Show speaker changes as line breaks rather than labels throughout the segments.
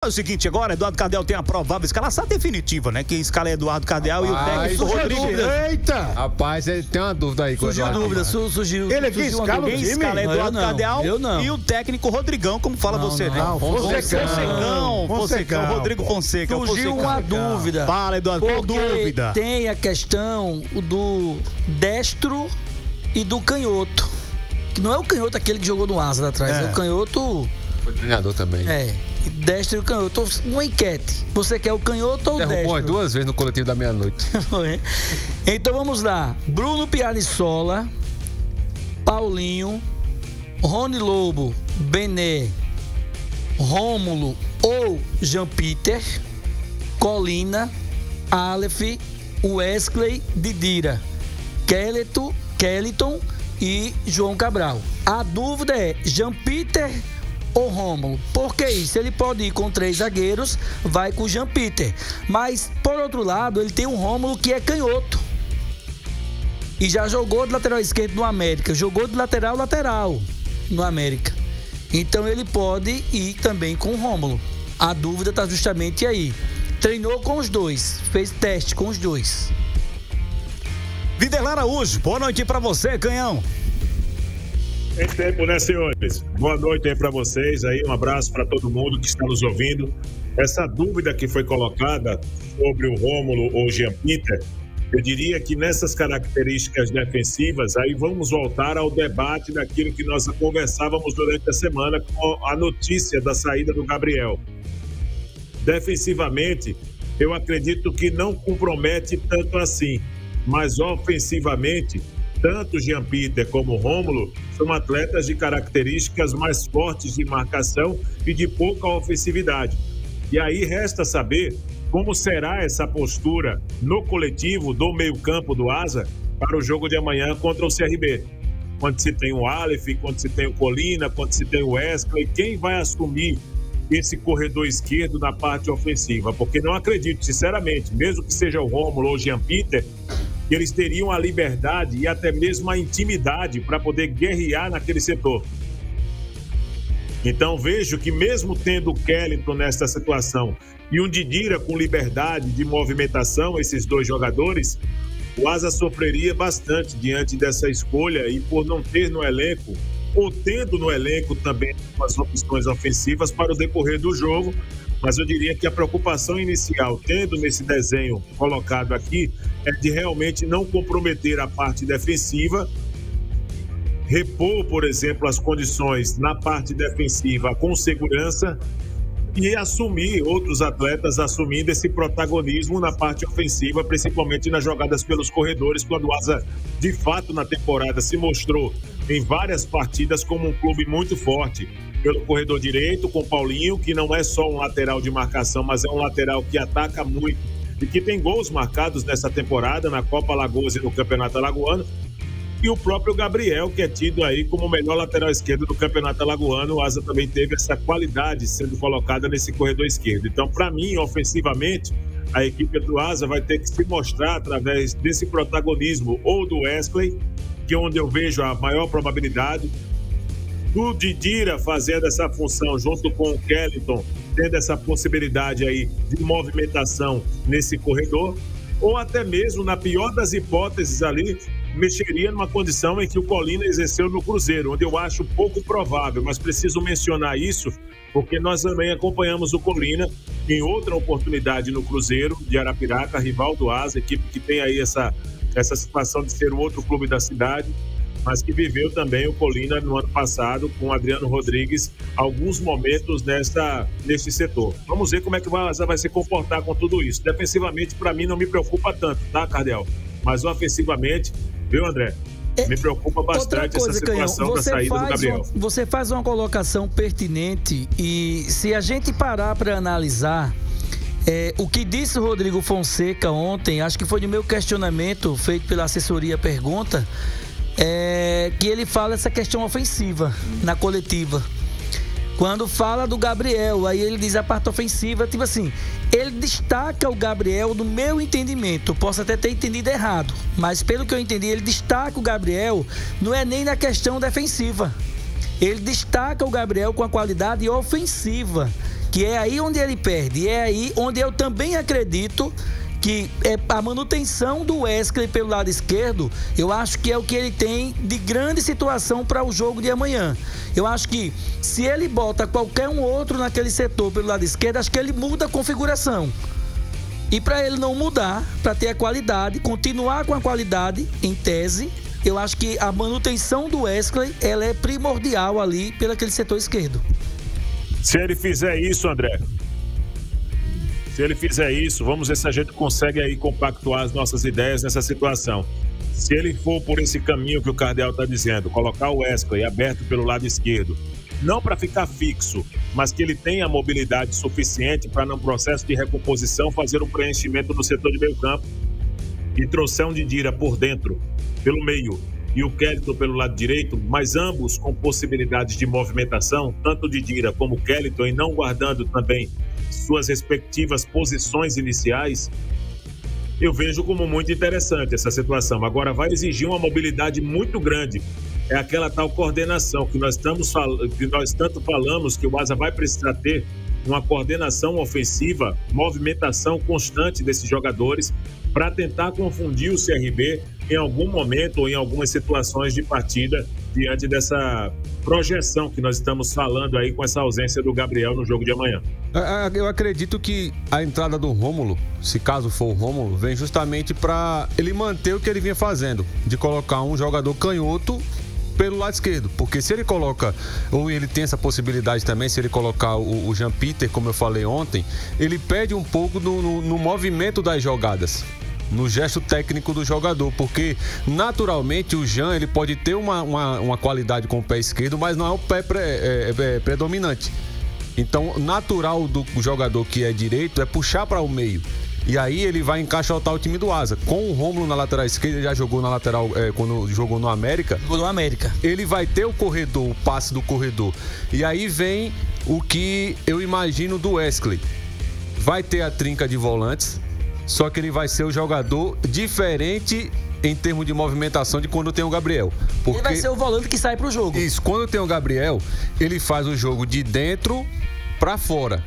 É o seguinte, agora Eduardo Cardeal tem a provável escalação definitiva, né? Quem escala é Eduardo Cardeal e o técnico Rodrigues.
Eita!
Rapaz, ele tem uma dúvida aí.
Surgiu dúvida, surgiu.
Ele aqui escala o time?
Quem escala é Eduardo Cardeal e o técnico Rodrigão, como fala você, né? Fonsecão, Rodrigo Fonseca.
Surgiu uma dúvida.
Fala, Eduardo, qual dúvida?
Tem a questão do destro e do canhoto. Que não é o canhoto aquele que jogou no Asa lá atrás, é o canhoto...
Foi treinador também.
Destro e o canhoto. Uma enquete. Você quer o canhoto ou o destro?
Derrubou duas vezes no coletivo da meia-noite.
Então vamos lá. Bruno Pianissola, Paulinho, Rony Lobo, Bené, Rômulo ou Jean Peter, Colina, Aleph, Wesley, Didira, Kellyton e João Cabral. A dúvida é Jean Peter ou Rômulo. Por que isso? Ele pode ir com 3 zagueiros, vai com o Jean Peter. Mas, por outro lado, ele tem um Rômulo que é canhoto. E já jogou de lateral esquerdo no América. Jogou de lateral no América. Então ele pode ir também com o Rômulo. A dúvida está justamente aí. Treinou com os dois. Fez teste com os dois.
Viderlan Araújo, boa noite pra você, Canhão.
Tem tempo, né, senhores? Boa noite aí para vocês, aí um abraço para todo mundo que está nos ouvindo. Essa dúvida que foi colocada sobre o Rômulo ou o Jean Peter, eu diria que nessas características defensivas, aí vamos voltar ao debate daquilo que nós conversávamos durante a semana com a notícia da saída do Gabriel. Defensivamente, eu acredito que não compromete tanto assim, mas ofensivamente, tanto Jean Peter como Rômulo são atletas de características mais fortes de marcação e de pouca ofensividade. E aí resta saber como será essa postura no coletivo do meio-campo do Asa para o jogo de amanhã contra o CRB. Quando se tem o Aleph, quando se tem o Colina, quando se tem o Wesley, quem vai assumir esse corredor esquerdo na parte ofensiva? Porque não acredito, sinceramente, mesmo que seja o Rômulo ou o Jean Peter, que eles teriam a liberdade e até mesmo a intimidade para poder guerrear naquele setor. Então vejo que mesmo tendo o Kellyton nessa situação e um Didira com liberdade de movimentação, esses dois jogadores, o Asa sofreria bastante diante dessa escolha e por não ter no elenco, ou tendo no elenco também as opções ofensivas para o decorrer do jogo. Mas eu diria que a preocupação inicial, tendo nesse desenho colocado aqui, é de realmente não comprometer a parte defensiva, repor, por exemplo, as condições na parte defensiva com segurança e assumir outros atletas assumindo esse protagonismo na parte ofensiva, principalmente nas jogadas pelos corredores, quando o Asa, de fato, na temporada se mostrou em várias partidas como um clube muito forte. Pelo corredor direito, com o Paulinho, que não é só um lateral de marcação, mas é um lateral que ataca muito e que tem gols marcados nessa temporada, na Copa Alagoas e no Campeonato Alagoano. E o próprio Gabriel, que é tido aí como o melhor lateral esquerdo do Campeonato Alagoano. O Asa também teve essa qualidade sendo colocada nesse corredor esquerdo. Então, para mim, ofensivamente, a equipe do Asa vai ter que se mostrar através desse protagonismo ou do Wesley, que é onde eu vejo a maior probabilidade, do Didira fazendo essa função junto com o Kellyton, tendo essa possibilidade aí de movimentação nesse corredor, ou até mesmo, na pior das hipóteses ali, mexeria numa condição em que o Colina exerceu no Cruzeiro, onde eu acho pouco provável, mas preciso mencionar isso, porque nós também acompanhamos o Colina em outra oportunidade no Cruzeiro de Arapiraca, rival do Asa, equipe que tem aí essa situação de ser o outro clube da cidade, mas que viveu também o Colina no ano passado com o Adriano Rodrigues, alguns momentos neste setor. Vamos ver como é que o Asa vai se comportar com tudo isso. Defensivamente, para mim, não me preocupa tanto, tá, Cardeal? Mas ofensivamente, viu, André? Me preocupa bastante essa situação da saída do Gabriel.
Você faz uma colocação pertinente e se a gente parar para analisar o que disse o Rodrigo Fonseca ontem, acho que foi no meu questionamento feito pela assessoria pergunta, que ele fala essa questão ofensiva na coletiva. Quando fala do Gabriel, aí ele diz a parte ofensiva, tipo assim, ele destaca o Gabriel, no meu entendimento, posso até ter entendido errado, mas pelo que eu entendi, ele destaca o Gabriel, não é nem na questão defensiva. Ele destaca o Gabriel com a qualidade ofensiva. que é aí onde ele perde, é aí onde eu também acredito que a manutenção do Wesley pelo lado esquerdo, eu acho que é o que ele tem de grande situação para o jogo de amanhã. Eu acho que se ele bota qualquer um outro naquele setor pelo lado esquerdo, acho que ele muda a configuração. E para ele não mudar, para ter a qualidade, continuar com a qualidade, em tese, eu acho que a manutenção do Wesley, ela é primordial ali pelo aquele setor esquerdo.
Se ele fizer isso, André, vamos ver se a gente consegue aí compactuar as nossas ideias nessa situação. Se ele for por esse caminho que o Cardeal está dizendo, colocar o Wesley aberto pelo lado esquerdo, não para ficar fixo, mas que ele tenha mobilidade suficiente para, num processo de recomposição, fazer um preenchimento no setor de meio campo e trouxer um Didira por dentro, pelo meio, e o Kellyton pelo lado direito, mas ambos com possibilidades de movimentação, tanto o Didira como o Kellyton, e não guardando também suas respectivas posições iniciais, eu vejo como muito interessante essa situação. Agora vai exigir uma mobilidade muito grande. É aquela tal coordenação que nós tanto falamos que o Asa vai precisar ter, uma coordenação ofensiva, movimentação constante desses jogadores para tentar confundir o CRB em algum momento ou em algumas situações de partida diante dessa projeção que nós estamos falando aí com essa ausência do Gabriel no jogo de amanhã.
Eu acredito que a entrada do Rômulo, se caso for o Rômulo, vem justamente para ele manter o que ele vinha fazendo, de colocar um jogador canhoto pelo lado esquerdo, porque se ele coloca, ou ele tem essa possibilidade também, se ele colocar o Jean Peter, como eu falei ontem, ele perde um pouco no movimento das jogadas, no gesto técnico do jogador, porque naturalmente o Jean, ele pode ter uma qualidade com o pé esquerdo, mas não é o pé predominante. Então, natural do jogador que é direito é puxar para o meio. E aí ele vai encaixotar o time do Asa. Com o Rômulo na lateral esquerda, ele já jogou na lateral quando jogou no América.
Jogou no América.
Ele vai ter o corredor, o passe do corredor. E aí vem o que eu imagino do Wesley. Vai ter a trinca de volantes, só que ele vai ser o jogador diferente em termos de movimentação de quando tem o Gabriel. Porque
ele vai ser o volante que sai pro jogo.
Isso, quando tem o Gabriel, ele faz o jogo de dentro para fora.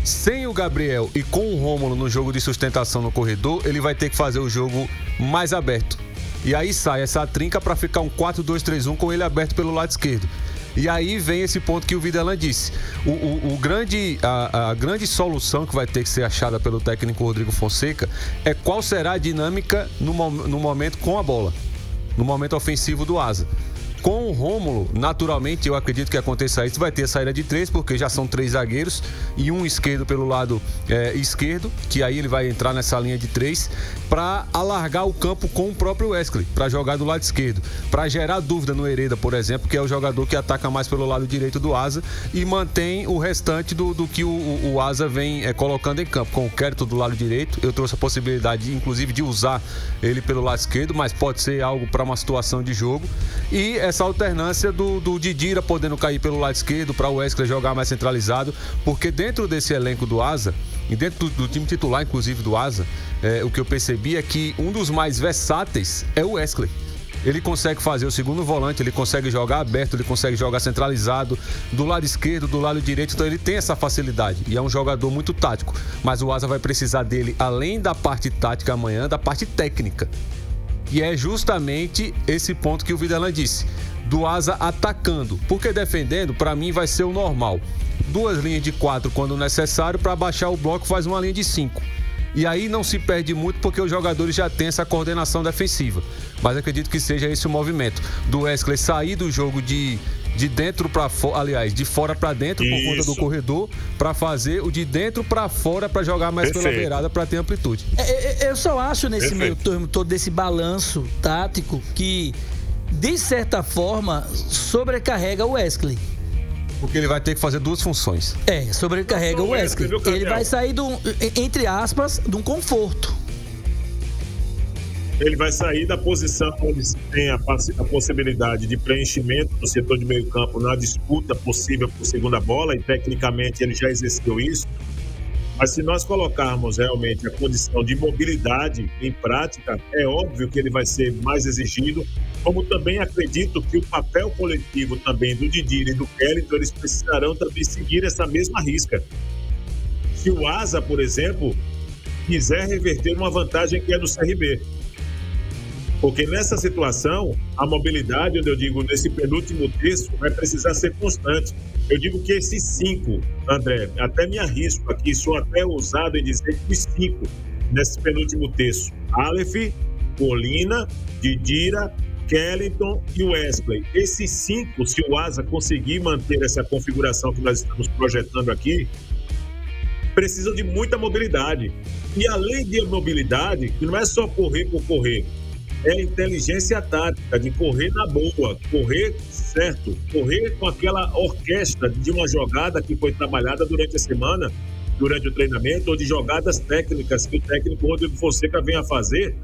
Sem o Gabriel e com o Rômulo no jogo de sustentação no corredor, ele vai ter que fazer o jogo mais aberto. E aí sai essa trinca para ficar um 4-2-3-1 com ele aberto pelo lado esquerdo. E aí vem esse ponto que o Videlan disse. A grande solução que vai ter que ser achada pelo técnico Rodrigo Fonseca é qual será a dinâmica no momento com a bola, no momento ofensivo do Asa. Com o Rômulo, naturalmente, eu acredito que aconteça isso, vai ter a saída de 3, porque já são 3 zagueiros e um esquerdo pelo lado esquerdo, que aí ele vai entrar nessa linha de 3 para alargar o campo com o próprio Wesley, para jogar do lado esquerdo, para gerar dúvida no Hereda, por exemplo, que é o jogador que ataca mais pelo lado direito do Asa e mantém o restante do que o Asa vem colocando em campo, com o Kellyton do lado direito. Eu trouxe a possibilidade, inclusive, de usar ele pelo lado esquerdo, mas pode ser algo para uma situação de jogo. E essa alternância do Didira podendo cair pelo lado esquerdo para o Wesley jogar mais centralizado, porque dentro desse elenco do Asa e dentro do time titular, inclusive do Asa, o que eu percebi é que um dos mais versáteis é o Wesley. Ele consegue fazer o segundo volante, ele consegue jogar aberto, ele consegue jogar centralizado, do lado esquerdo, do lado direito, então ele tem essa facilidade e é um jogador muito tático, mas o Asa vai precisar dele, além da parte tática amanhã, da parte técnica. E é justamente esse ponto que o Videlan disse, do Asa atacando, porque defendendo, para mim, vai ser o normal. 2 linhas de 4 quando necessário, para baixar o bloco faz uma linha de 5. E aí não se perde muito porque os jogadores já têm essa coordenação defensiva. Mas acredito que seja esse o movimento do Wesley sair do jogo de dentro para fora, aliás, de fora para dentro, por conta do corredor, para fazer o de dentro para fora, para jogar mais pela beirada, para ter amplitude.
Eu só acho nesse meio termo todo desse balanço tático que, de certa forma, sobrecarrega o Wesley.
Porque ele vai ter que fazer 2 funções.
Sobrecarrega o Wesley. Ele vai sair, entre aspas, de um conforto.
Ele vai sair da posição onde se tem a possibilidade de preenchimento do setor de meio campo na disputa possível por segunda bola, e tecnicamente ele já exerceu isso, Mas se nós colocarmos realmente a condição de mobilidade em prática, é óbvio que ele vai ser mais exigido, como também acredito que o papel coletivo também do Didira e do Kellyton, eles precisarão também seguir essa mesma risca. Se o Asa, por exemplo, quiser reverter uma vantagem que é do CRB. Porque nessa situação, a mobilidade, onde eu digo, nesse penúltimo terço, vai precisar ser constante. Eu digo que esses 5, André, até me arrisco aqui, sou até ousado em dizer que os 5 nesse penúltimo terço, Aleph, Colina, Didira, Kellyton e Wesley. Esses 5, se o Asa conseguir manter essa configuração que nós estamos projetando aqui, precisam de muita mobilidade. E além de mobilidade, que não é só correr por correr, é inteligência tática, de correr na boa, correr certo, correr com aquela orquestra de uma jogada que foi trabalhada durante a semana, durante o treinamento, ou de jogadas técnicas que o técnico Rodrigo Fonseca vem a fazer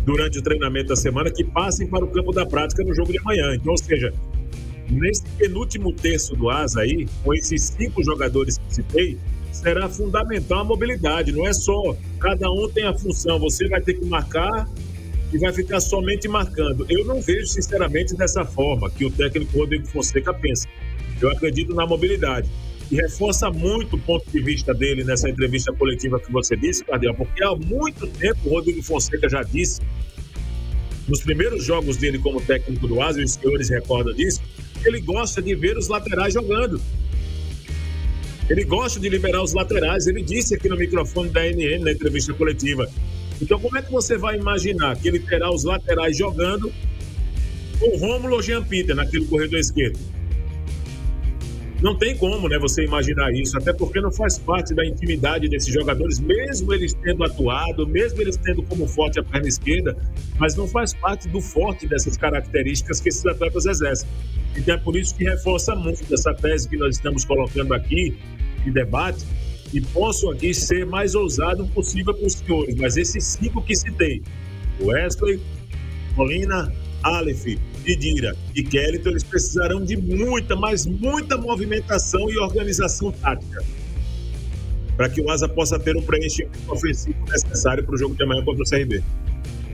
durante o treinamento da semana, que passem para o campo da prática no jogo de amanhã. Então, ou seja, nesse penúltimo terço do Asa aí, com esses 5 jogadores que citei, será fundamental a mobilidade. Não é só cada um tem a função, você vai ter que marcar e vai ficar somente marcando. Eu não vejo, sinceramente, dessa forma que o técnico Rodrigo Fonseca pensa. Eu acredito na mobilidade. E reforça muito o ponto de vista dele nessa entrevista coletiva que você disse, Cardeal, porque há muito tempo o Rodrigo Fonseca já disse, nos primeiros jogos dele como técnico do Asa, os senhores recordam disso, ele gosta de ver os laterais jogando. Ele gosta de liberar os laterais. Ele disse aqui no microfone da NN, na entrevista coletiva. Então, como é que você vai imaginar que ele terá os laterais jogando com o Rômulo ou Jean Peter naquele corredor esquerdo? Não tem como, né, você imaginar isso, até porque não faz parte da intimidade desses jogadores, mesmo eles tendo atuado, mesmo eles tendo como forte a perna esquerda, mas não faz parte do forte dessas características que esses atletas exercem. Então é por isso que reforça muito essa tese que nós estamos colocando aqui em debate, e posso aqui ser mais ousado possível com os senhores, mas esses 5 que citei, Wesley, Colina, Aleph, Didira e Kellyton, eles precisarão de muita, mas muita movimentação e organização tática para que o Asa possa ter o preenchimento ofensivo necessário para o jogo de amanhã contra o CRB.